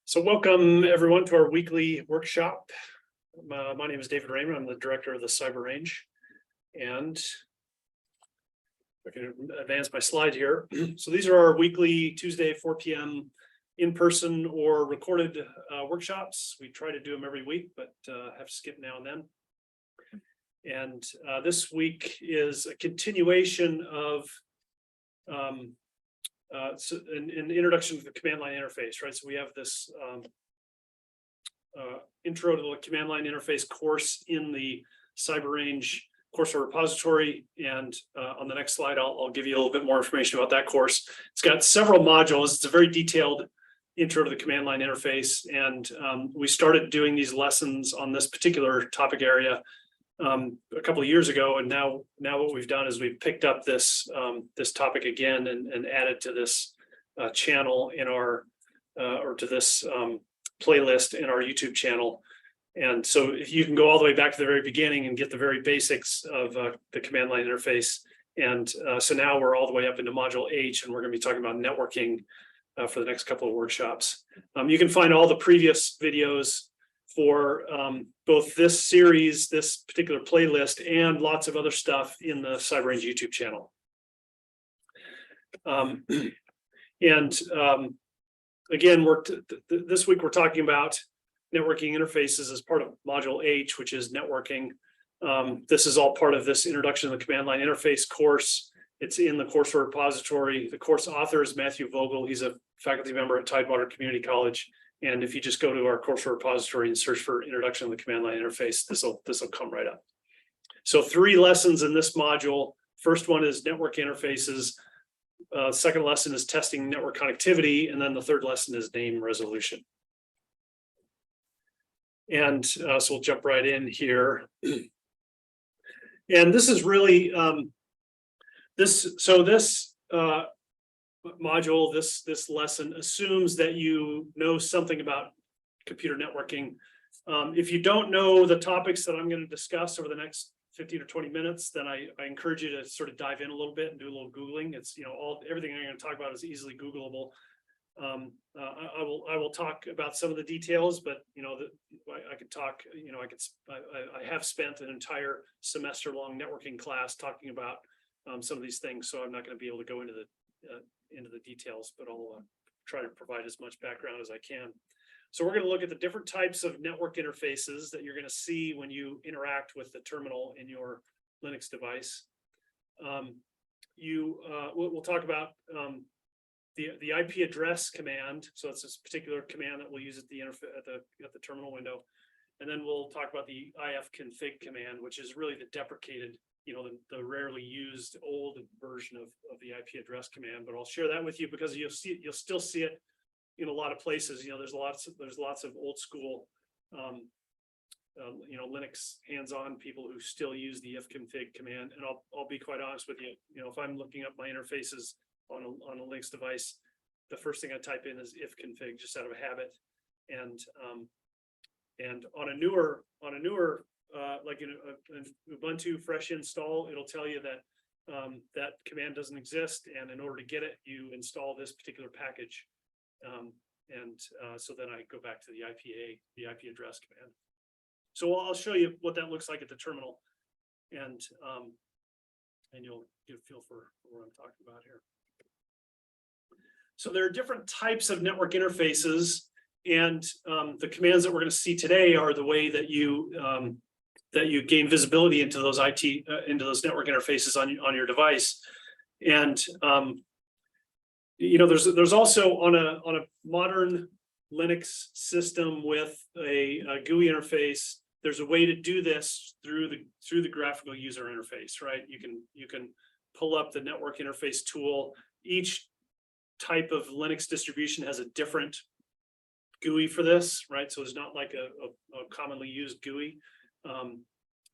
So welcome everyone to our weekly workshop. My name is David Raymond. I'm the director of the Cyber Range. And I can advance my slide here. So these are our weekly Tuesday, 4 p.m. in-person or recorded workshops. We try to do them every week, but have to skip now and then. And this week is a continuation of an introduction to the command line interface, right? So we have this intro to the command line interface course in the Cyber Range course repository. And on the next slide, I'll give you a little bit more information about that course. It's got several modules. It's a very detailed intro to the command line interface. And we started doing these lessons on this particular topic area a couple of years ago, and now what we've done is we've picked up this this topic again and added to this channel in our or to this playlist in our YouTube channel. And so if you can go all the way back to the very beginning and get the very basics of the command line interface. And so now we're all the way up into module H, and we're going to be talking about networking for the next couple of workshops. You can find all the previous videos for both this series, this particular playlist, and lots of other stuff in the Cyber Range YouTube channel. Again, this week we're talking about networking interfaces as part of module H, which is networking. This is all part of this introduction to the command line interface course. It's in the course repository. The course author is Matthew Vogel. He's a faculty member at Tidewater Community College. And if you just go to our course repository and search for introduction to the command line interface, this will come right up. So 3 lessons in this module. First one is network interfaces. Second lesson is testing network connectivity. And then the third lesson is name resolution. And so we'll jump right in here. And this is really, this module, this lesson assumes that you know something about computer networking. If you don't know the topics that I'm going to discuss over the next 15 or 20 minutes, then I encourage you to sort of dive in a little bit and do a little Googling. It's, everything I'm going to talk about is easily Googleable. I will talk about some of the details, but I could talk, I have spent an entire semester long networking class talking about some of these things, so I'm not going to be able to go into the details, but I'll try to provide as much background as I can. So we're going to look at the different types of network interfaces that you're going to see when you interact with the terminal in your Linux device. We'll talk about the IP address command. So it's this particular command that we'll use at the terminal window. And then we'll talk about the ifconfig command, which is really the deprecated, the rarely used old version of the IP address command. But I'll share that with you because you'll still see it in a lot of places. There's lots of old school Linux hands-on people who still use the ifconfig command. And I'll be quite honest with you. If I'm looking up my interfaces on a Linux device, the first thing I type in is ifconfig just out of habit. And on a newer like in an Ubuntu fresh install, it'll tell you that that command doesn't exist, and in order to get it, you install this particular package. So then I go back to the IP address command. So I'll show you what that looks like at the terminal, and you'll get a feel for what I'm talking about here. So there are different types of network interfaces, and the commands that we're going to see today are the way that you gain visibility into those network interfaces on your device. And there's also on a modern Linux system with a GUI interface, there's a way to do this through the graphical user interface, right? You can pull up the network interface tool. Each type of Linux distribution has a different GUI for this, right? So it's not like a commonly used GUI. And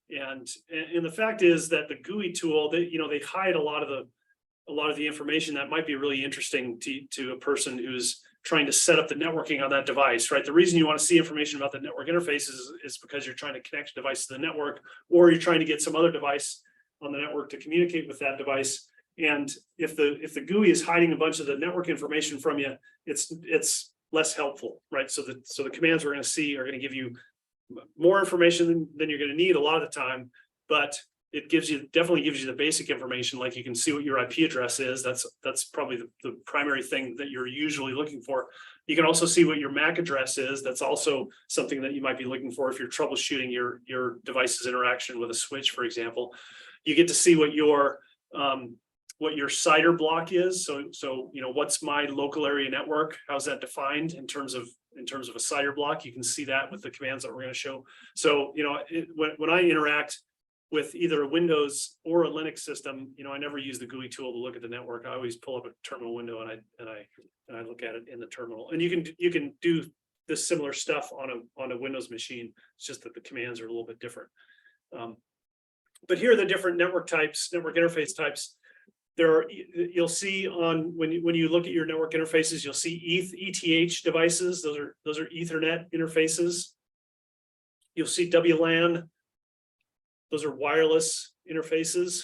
the fact is that the GUI tool, they hide a lot of the information that might be really interesting to a person who's trying to set up the networking on that device, right? The reason you want to see information about the network interface is because you're trying to connect a device to the network, or you're trying to get some other device on the network to communicate with that device. And if the GUI is hiding a bunch of the network information from you, it's less helpful, right? So the commands we're going to see are going to give you more information than you're going to need a lot of the time, but it definitely gives you the basic information, like you can see what your IP address is. That's probably the primary thing that you're usually looking for. You can also see what your MAC address is. That's also something that you might be looking for if you're troubleshooting your device's interaction with a switch, for example. You get to see what your CIDR block is. So what's my local area network? How's that defined in terms of a CIDR block? You can see that with the commands that we're going to show. So when I interact with either a Windows or a Linux system, I never use the GUI tool to look at the network. I always pull up a terminal window and I look at it in the terminal. And you can do this similar stuff on a Windows machine. It's just that the commands are a little bit different. But here are the different network types, network interface types. You'll see when you look at your network interfaces, you'll see ETH devices. Those are Ethernet interfaces. You'll see WLAN. Those are wireless interfaces.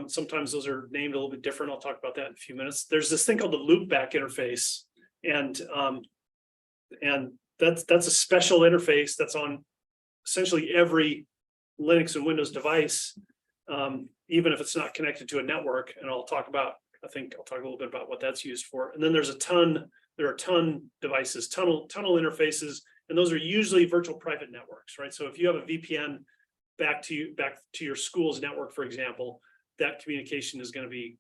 Sometimes those are named a little bit different. I'll talk about that in a few minutes. There's this thing called the loopback interface, and that's a special interface that's on essentially every Linux and Windows device, even if it's not connected to a network. And I'll talk a little bit about what that's used for. And then there are ton devices, tunnel interfaces, and those are usually virtual private networks, right? So if you have a VPN back to your school's network, for example, that communication is going to be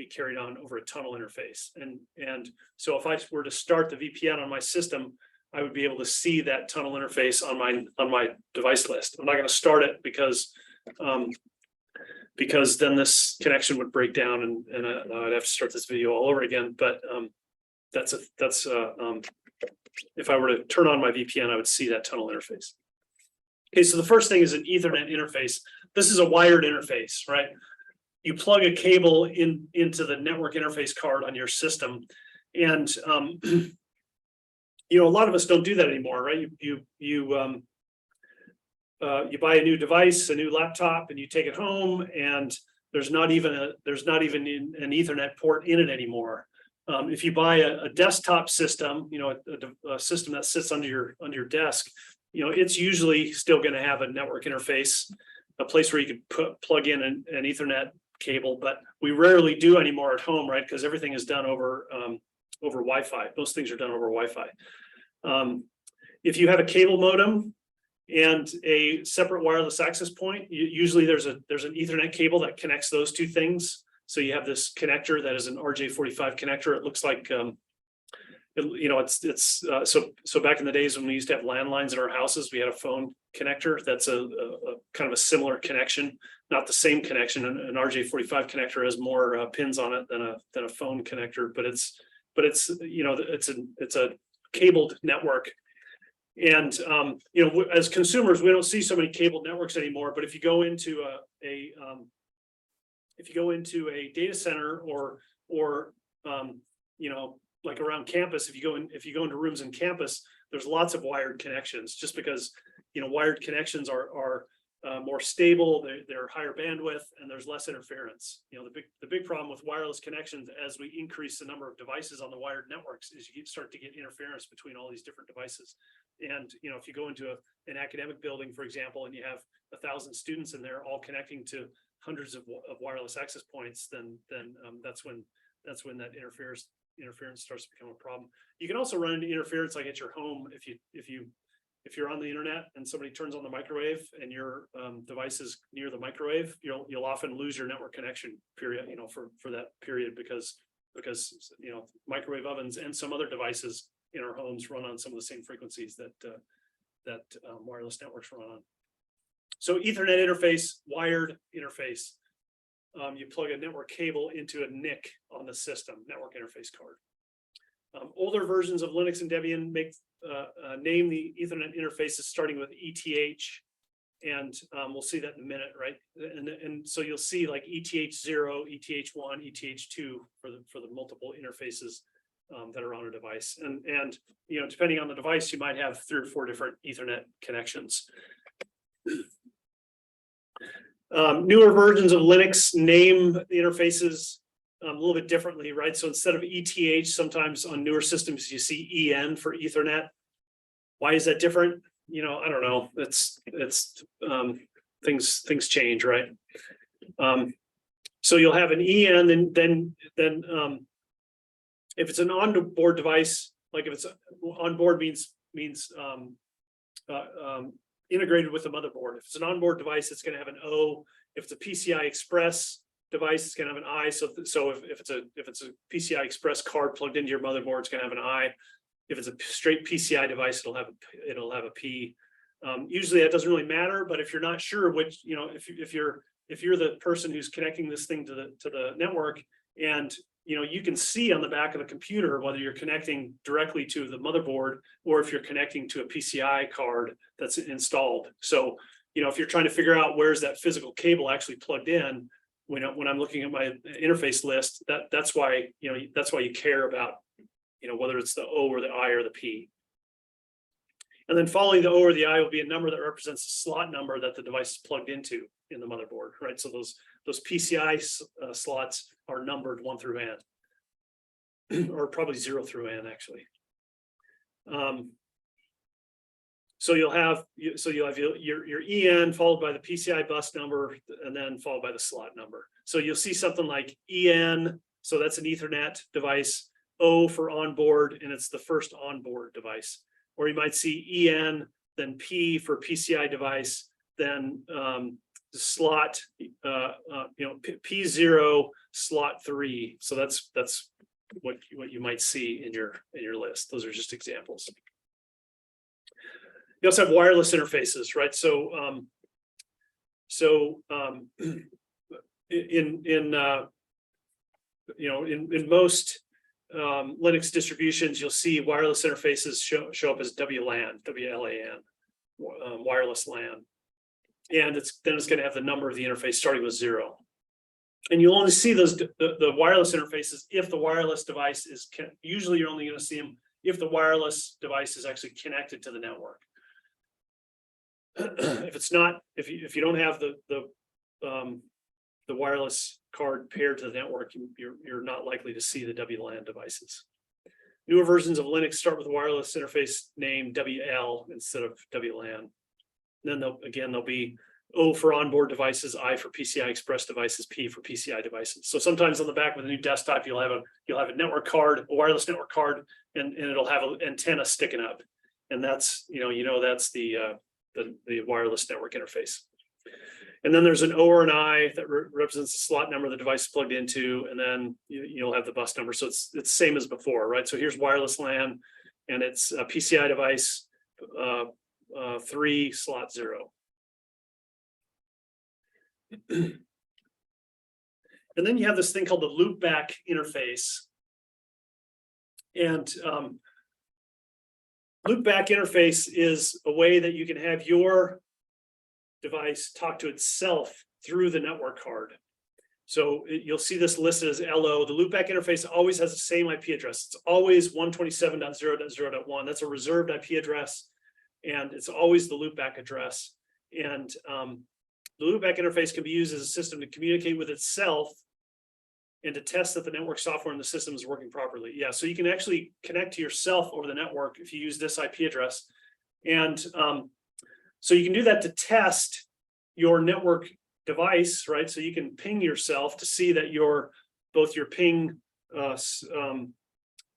carried on over a tunnel interface. And so if I were to start the VPN on my system, I would be able to see that tunnel interface on my device list. I'm not going to start it because then this connection would break down and I'd have to start this video all over again. But if I were to turn on my VPN, I would see that tunnel interface. Okay, so the first thing is an Ethernet interface. This is a wired interface, right? You plug a cable into the network interface card on your system, and a lot of us don't do that anymore, right? You buy a new device, a new laptop, and you take it home, and there's not even an Ethernet port in it anymore. If you buy a desktop system, a system that sits under your desk, it's usually still going to have a network interface, a place where you could plug in an Ethernet cable, but we rarely do anymore at home, right? Because everything is done over Wi-Fi. Most things are done over Wi-Fi. If you have a cable modem and a separate wireless access point, usually there's an Ethernet cable that connects those two things. So you have this connector that is an RJ45 connector. It looks like so back in the days when we used to have landlines in our houses, we had a phone connector. That's a kind of a similar connection, not the same connection. An RJ45 connector has more pins on it than a phone connector, but it's a cabled network. And as consumers, we don't see so many cabled networks anymore. But if you go into a data center or like around campus, if you go into rooms in campus, there's lots of wired connections, just because wired connections are more stable, they're higher bandwidth, and there's less interference. The big problem with wireless connections, as we increase the number of devices on the wired networks, is you start to get interference between all these different devices. And if you go into an academic building, for example, and you have 1,000 students in there all connecting to hundreds of wireless access points, then that's when that interference starts to become a problem. You can also run into interference like at your home if you're on the internet and somebody turns on the microwave and your device is near the microwave, you'll often lose your network connection period, for that period, because microwave ovens and some other devices in our homes run on some of the same frequencies that wireless networks run on. So Ethernet interface, wired interface. You plug a network cable into a NIC on the system, network interface card. Older versions of Linux and Debian name the Ethernet interfaces starting with ETH, and we'll see that in a minute, right? And so you'll see like ETH0, ETH1, ETH2 for the multiple interfaces that are on a device. And depending on the device, you might have 3 or 4 different Ethernet connections. Newer versions of Linux name the interfaces a little bit differently, right? So instead of ETH, sometimes on newer systems, you see EN for Ethernet. Why is that different? You know, I don't know. Things change, right? So you'll have an EN, then if it's an onboard device, like if it's onboard means integrated with the motherboard. If it's an onboard device, it's going to have an O. If it's a PCI Express device, it's going to have an I. So if it's a PCI Express card plugged into your motherboard, it's going to have an I. If it's a straight PCI device, it'll have a P. Usually that doesn't really matter, but if you're not sure which, you know, if you're the person who's connecting this thing to the network, and you know, you can see on the back of the computer whether you're connecting directly to the motherboard or if you're connecting to a PCI card that's installed. So, you know, if you're trying to figure out where's that physical cable actually plugged in, when I'm looking at my interface list, that's why you care about, you know, whether it's the O or the I or the P. And then following the O or the I will be a number that represents the slot number that the device is plugged into in the motherboard, right? So those PCI slots are numbered 1 through N, or probably 0 through N actually. So you'll have your EN followed by the PCI bus number, and then followed by the slot number. So you'll see something like EN, so that's an Ethernet device, O for onboard, and it's the first onboard device. Or you might see EN, then P for PCI device, then the slot, P0 slot 3. So that's what you might see in your list. Those are just examples. You also have wireless interfaces, right? So in most Linux distributions, you'll see wireless interfaces show up as WLAN, wireless LAN, and it's going to have the number of the interface starting with 0. And you'll only see those the wireless interfaces if the wireless device is usually you're only going to see them if the wireless device is actually connected to the network. If it's not, if you don't have the wireless card paired to the network, you're not likely to see the WLAN devices. Newer versions of Linux start with a wireless interface name WL instead of WLAN. Then there'll be O for onboard devices, I for PCI Express devices, P for PCI devices. So sometimes on the back of a new desktop, you'll have a network card, a wireless network card, and it'll have an antenna sticking up, and that's that's the wireless network interface. And then there's an O or an I that represents the slot number the device is plugged into, and then you'll have the bus number. So it's the same as before, right? So here's wireless LAN, and it's a PCI device 3 slot 0. And then you have this thing called the loopback interface. And loopback interface is a way that you can have your device talk to itself through the network card. So you'll see this listed as LO. The loopback interface always has the same IP address. It's always 127.0.0.1. That's a reserved IP address, and it's always the loopback address. And the loopback interface can be used as a system to communicate with itself and to test that the network software in the system is working properly. Yeah, so you can actually connect to yourself over the network if you use this IP address. And so you can do that to test your network device, right? So you can ping yourself to see that both your ping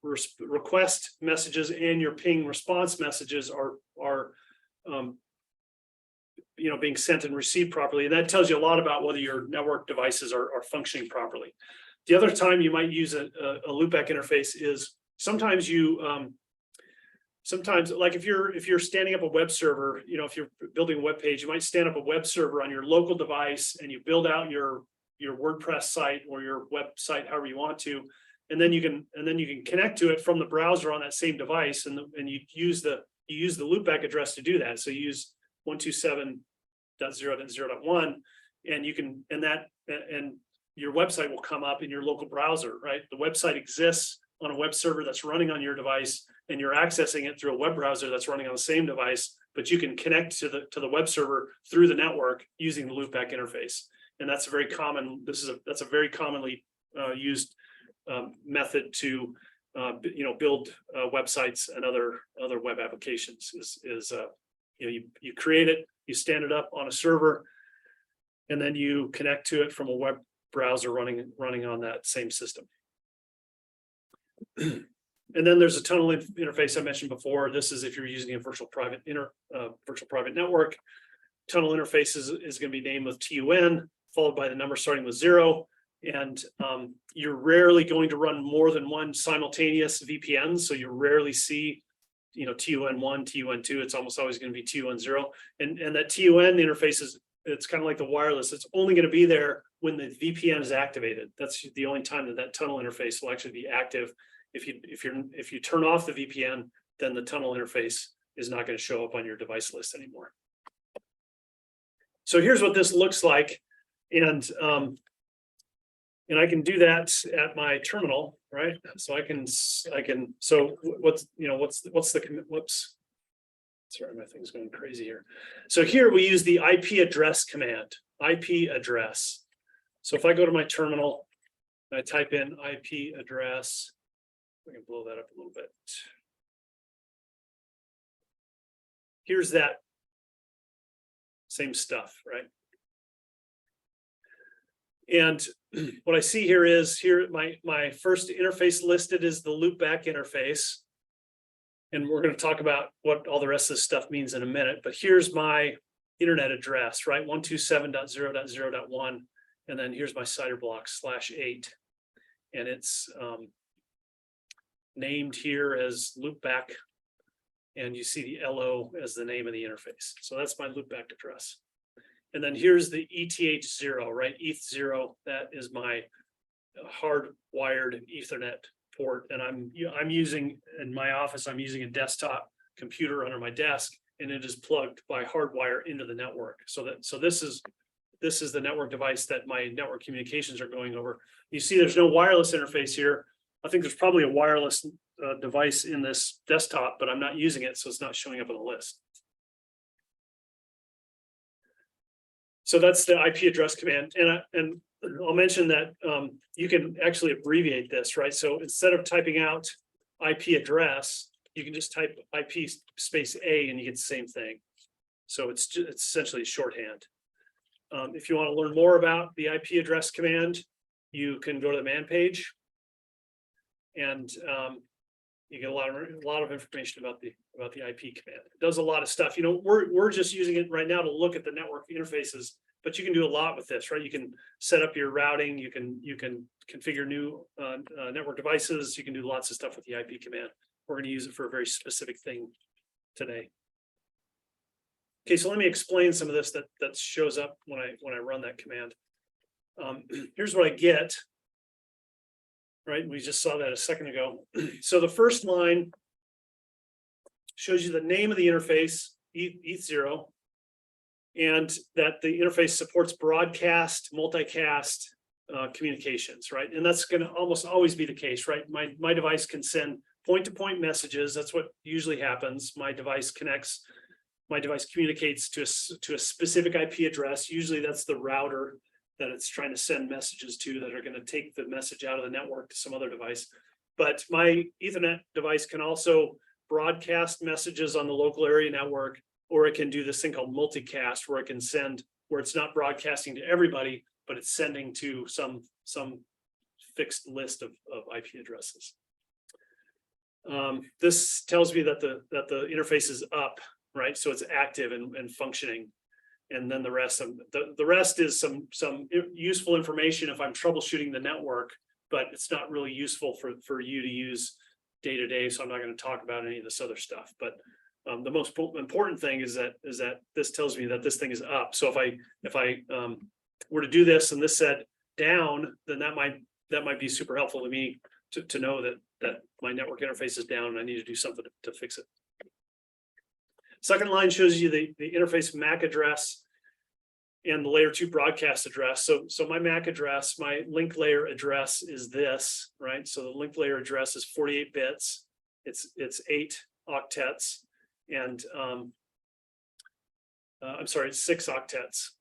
request messages and your ping response messages are being sent and received properly. And that tells you a lot about whether your network devices are functioning properly. The other time you might use a loopback interface is sometimes like if you're standing up a web server, if you're building a web page, you might stand up a web server on your local device and you build out your WordPress site or your website however you want to, and then you can connect to it from the browser on that same device, and you use the loopback address to do that. So you use 127.0.0.1, and your website will come up in your local browser, right? The website exists on a web server that's running on your device, and you're accessing it through a web browser that's running on the same device, but you can connect to the web server through the network using the loopback interface. And that's a very common, that's a very commonly used method to build websites and other web applications. You create it, you stand it up on a server, and then you connect to it from a web browser running on that same system. And then there's a tunnel interface I mentioned before. This is if you're using a virtual private network. Tunnel interface is going to be named with TUN, followed by the number starting with 0. And you're rarely going to run more than one simultaneous VPN. So you rarely see, TUN1, TUN2. It's almost always going to be TUN0. And that TUN interface it's kind of like the wireless. It's only going to be there when the VPN is activated. That's the only time that tunnel interface will actually be active. If you turn off the VPN, then the tunnel interface is not going to show up on your device list anymore. So here's what this looks like, and I can do that at my terminal, right? So whoops. Sorry, my thing's going crazy here. So here we use the IP address command, IP address. So if I go to my terminal, and I type in IP address, we can blow that up a little bit. Here's that same stuff, right? And what I see here is my first interface listed is the loopback interface. And we're going to talk about what all the rest of this stuff means in a minute. But here's my internet address, right? 127.0.0.1. And then here's my CIDR block /8. And it's named here as loopback. And you see the LO as the name of the interface. So that's my loopback address. And then here's the ETH0, right? ETH0, that is my hardwired Ethernet port. And I'm using, in my office, I'm using a desktop computer under my desk, and it is plugged by hardwire into the network. So this is the network device that my network communications are going over. You see there's no wireless interface here. I think there's probably a wireless device in this desktop, but I'm not using it, so it's not showing up on the list. So that's the IP address command, and I'll mention that you can actually abbreviate this, right? So instead of typing out IP address, you can just type IP space A, and you get the same thing. So it's essentially shorthand. If you want to learn more about the IP address command, you can go to the man page, and you get a lot of information about the IP command. It does a lot of stuff. We're just using it right now to look at the network interfaces, but you can do a lot with this, right? You can set up your routing. You can configure new network devices. You can do lots of stuff with the IP command. We're going to use it for a very specific thing today. Okay, so let me explain some of this that shows up when I run that command. Here's what I get. Right, we just saw that a second ago. So the first line shows you the name of the interface, ETH0, and that the interface supports broadcast, multicast communications, right? And that's going to almost always be the case, right? My device can send point-to-point messages. That's what usually happens. My device communicates to a specific IP address. Usually that's the router that it's trying to send messages to that are going to take the message out of the network to some other device. But my Ethernet device can also broadcast messages on the local area network, or it can do this thing called multicast, where it can send, where it's not broadcasting to everybody, but it's sending to some fixed list of IP addresses. This tells me that the interface is up, right? So it's active and functioning. And then the rest is some useful information if I'm troubleshooting the network, but it's not really useful for you to use day to day. So I'm not going to talk about any of this other stuff. But the most important thing is that this tells me that this thing is up. So if I were to do this and this said down, then that might be super helpful to me to know that my network interface is down and I need to do something to fix it. Second line shows you the interface MAC address and the layer 2 broadcast address. So my MAC address, my link layer address is this, right? So the link layer address is 48 bits. It's 8 octets, and I'm sorry, it's 6 octets.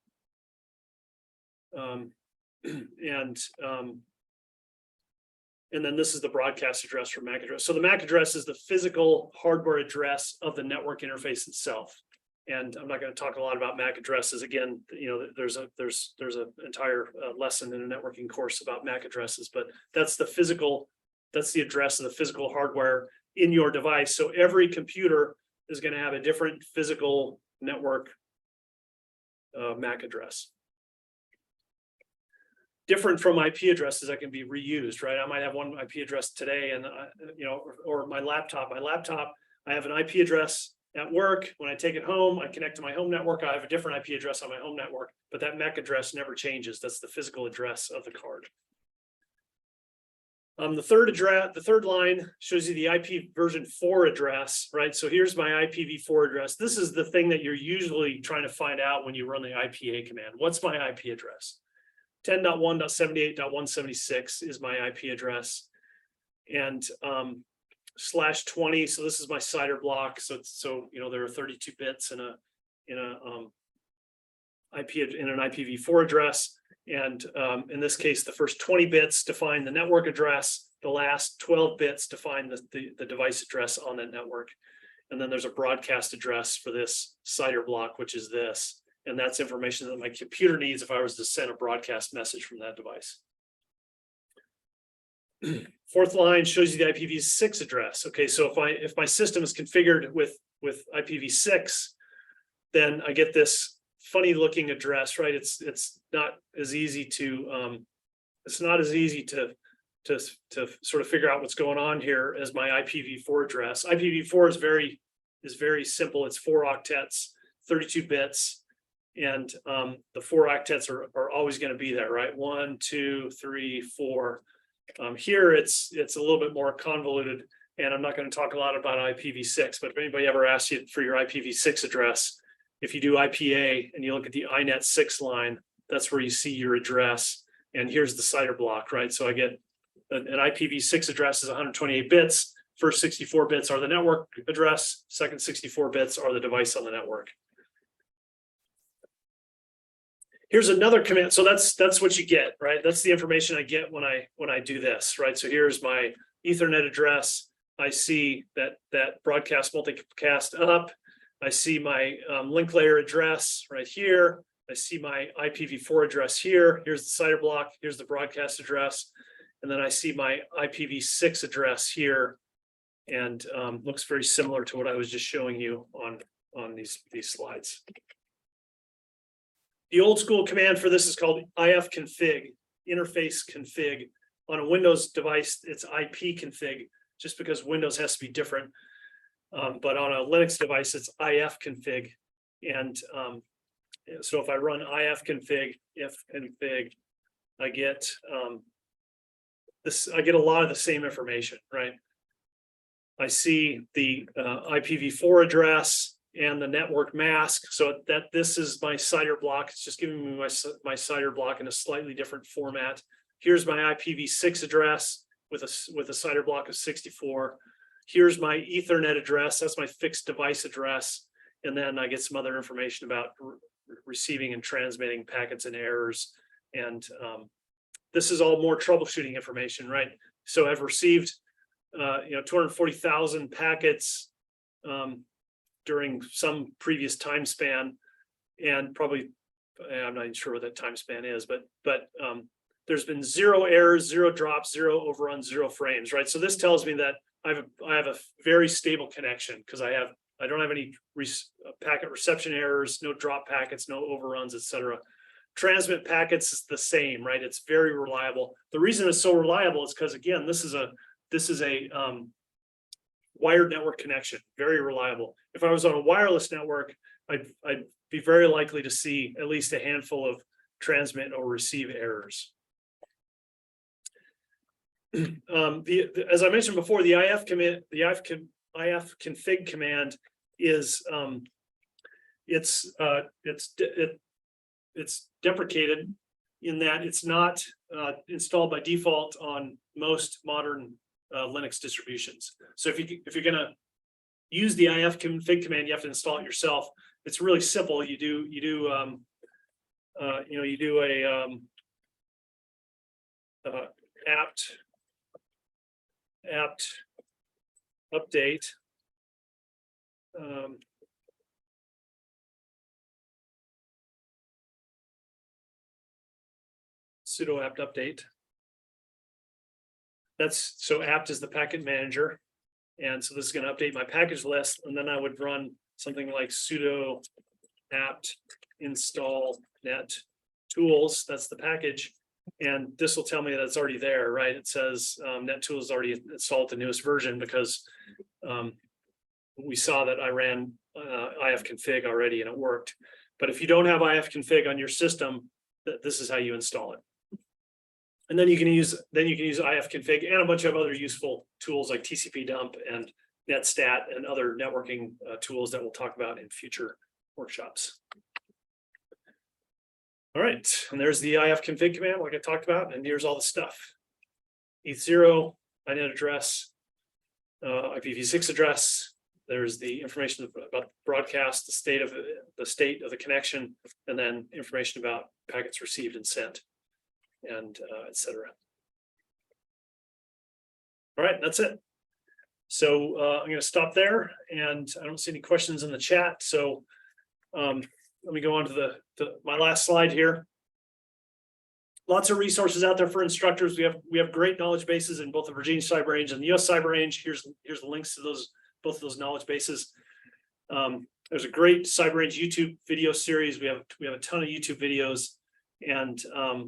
And then this is the broadcast address for MAC address. So the MAC address is the physical hardware address of the network interface itself. And I'm not going to talk a lot about MAC addresses. Again, you know, there's an entire lesson in a networking course about MAC addresses, but that's the address of the physical hardware in your device. So every computer is going to have a different physical network MAC address. Different from IP addresses that can be reused, right? I might have one IP address today, and you know, or my laptop. My laptop, I have an IP address at work. When I take it home, I connect to my home network. I have a different IP address on my home network, but that MAC address never changes. That's the physical address of the card. The third line shows you the IP version 4 address, right? So here's my IPv4 address. This is the thing that you're usually trying to find out when you run the IPA command. What's my IP address? 10.1.78.176 is my IP address, and /20. So this is my CIDR block. So you know, there are 32 bits in an IPv4 address. And in this case, the first 20 bits define the network address. The last 12 bits define the device address on that network. And then there's a broadcast address for this CIDR block, which is this. And that's information that my computer needs if I was to send a broadcast message from that device. Fourth line shows you the IPv6 address. Okay, so if my system is configured with IPv6, then I get this funny looking address, right? It's not as easy to sort of figure out what's going on here as my IPv4 address. IPv4 is very simple. It's 4 octets, 32 bits. And the 4 octets are always going to be there, right? 1, 2, 3, 4. Here it's a little bit more convoluted, and I'm not going to talk a lot about IPv6, but if anybody ever asks you for your IPv6 address, if you do IPA and you look at the INET 6 line, that's where you see your address. And here's the CIDR block, right? So I get an IPv6 address is 128 bits. First 64 bits are the network address. Second 64 bits are the device on the network. Here's another command. So that's what you get, right? That's the information I get when I do this, right? So here's my Ethernet address. I see that broadcast multicast up. I see my link layer address right here. I see my IPv4 address here. Here's the CIDR block. Here's the broadcast address. And then I see my IPv6 address here. And looks very similar to what I was just showing you on these slides. The old school command for this is called ifconfig, interface config. On a Windows device, it's ipconfig, just because Windows has to be different. But on a Linux device, it's ifconfig. And so if I run ifconfig, I get I get a lot of the same information, right? I see the IPv4 address and the network mask, so that this is my CIDR block. It's just giving me my CIDR block in a slightly different format. Here's my IPv6 address with a CIDR block of 64. Here's my Ethernet address. That's my fixed device address, and then I get some other information about receiving and transmitting packets and errors. And this is all more troubleshooting information, right? So I've received 240,000 packets during some previous time span, and probably I'm not even sure what that time span is, but there's been 0 errors, 0 drops, 0 overruns, 0 frames, right? So this tells me that I have a very stable connection, because I don't have any packet reception errors, no drop packets, no overruns, etc. Transmit packets is the same, right? It's very reliable. The reason it's so reliable is because, again, this is a wired network connection, very reliable. If I was on a wireless network, I'd be very likely to see at least a handful of transmit or receive errors. As I mentioned before, the ifconfig command is it's deprecated in that it's not installed by default on most modern Linux distributions. So if you're going to use the ifconfig command, you have to install it yourself. It's really simple. You do a apt apt update. Sudo apt update. That's so apt is the packet manager. And so this is going to update my package list. And then I would run something like sudo apt install net tools. That's the package. And this will tell me that it's already there, right? It says net tools already installed the newest version because we saw that I ran ifconfig already and it worked. But if you don't have ifconfig on your system, this is how you install it. And then you can use ifconfig and a bunch of other useful tools like TCP dump and netstat and other networking tools that we'll talk about in future workshops. All right, and there's the ifconfig command like I talked about, and here's all the stuff. ETH0, INET address, IPv6 address. There's the information about broadcast, the state of the connection, and then information about packets received and sent, and etc. All right, that's it. So I'm going to stop there, and I don't see any questions in the chat. So let me go on to my last slide here. Lots of resources out there for instructors. We have great knowledge bases in both the Virginia Cyber Range and the US Cyber Range. Here's the links to both of those knowledge bases. There's a great Cyber Range YouTube video series. We have a ton of YouTube videos, and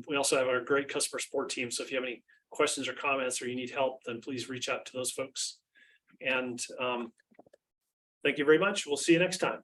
we also have our great customer support team. So if you have any questions or comments or you need help, then please reach out to those folks. And thank you very much. We'll see you next time.